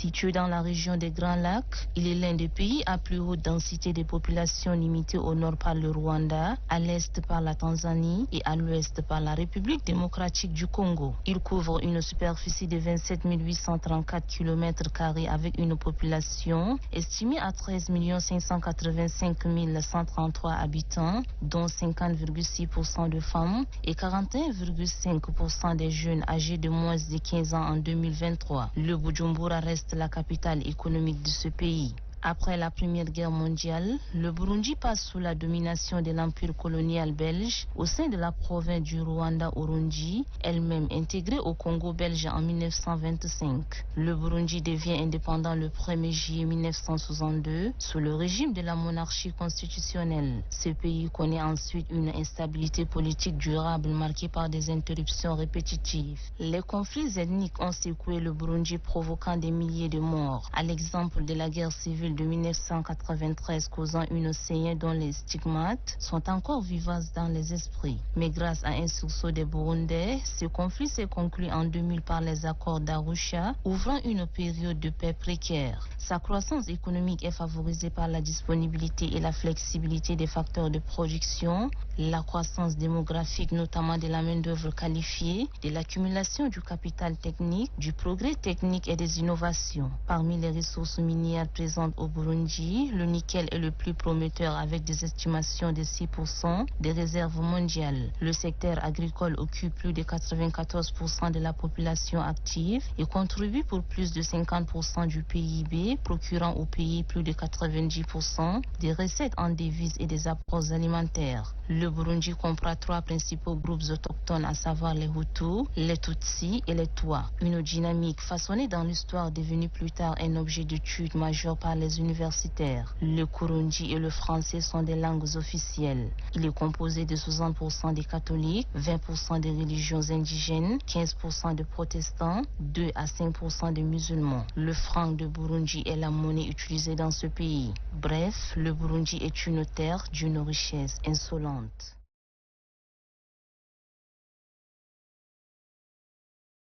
Situé dans la région des Grands Lacs, il est l'un des pays à plus haute densité de population limitée au nord par le Rwanda, à l'est par la Tanzanie et à l'ouest par la République démocratique du Congo. Il couvre une superficie de 27 834 km² avec une population estimée à 13 585 133 habitants, dont 50,6% de femmes et 41,5% des jeunes âgés de moins de 15 ans en 2023. Le Bujumbura reste la capitale économique de ce pays. Après la Première Guerre mondiale, le Burundi passe sous la domination de l'empire colonial belge au sein de la province du Rwanda-Urundi, elle-même intégrée au Congo belge en 1925. Le Burundi devient indépendant le 1er juillet 1962 sous le régime de la monarchie constitutionnelle. Ce pays connaît ensuite une instabilité politique durable marquée par des interruptions répétitives. Les conflits ethniques ont secoué le Burundi, provoquant des milliers de morts, à l'exemple de la guerre civile de 1993 causant une saignée dont les stigmates sont encore vivaces dans les esprits. Mais grâce à un sursaut des Burundais, ce conflit s'est conclu en 2000 par les accords d'Arusha, ouvrant une période de paix précaire. Sa croissance économique est favorisée par la disponibilité et la flexibilité des facteurs de production, la croissance démographique notamment de la main-d'œuvre qualifiée, de l'accumulation du capital technique, du progrès technique et des innovations. Parmi les ressources minières présentes au Burundi, le nickel est le plus prometteur avec des estimations de 6% des réserves mondiales. Le secteur agricole occupe plus de 94% de la population active et contribue pour plus de 50% du PIB, procurant au pays plus de 90% des recettes en devises et des apports alimentaires. Le Burundi comprend 3 principaux groupes autochtones, à savoir les Hutus, les Tutsis et les Twa. Une dynamique façonnée dans l'histoire devenue plus tard un objet d'étude majeur par les universitaires. Le Kurundi et le français sont des langues officielles. Il est composé de 60% des catholiques, 20% des religions indigènes, 15% de protestants, 2 à 5% de musulmans. Le franc de Burundi est la monnaie utilisée dans ce pays. Bref, le Burundi est une terre d'une richesse insolente.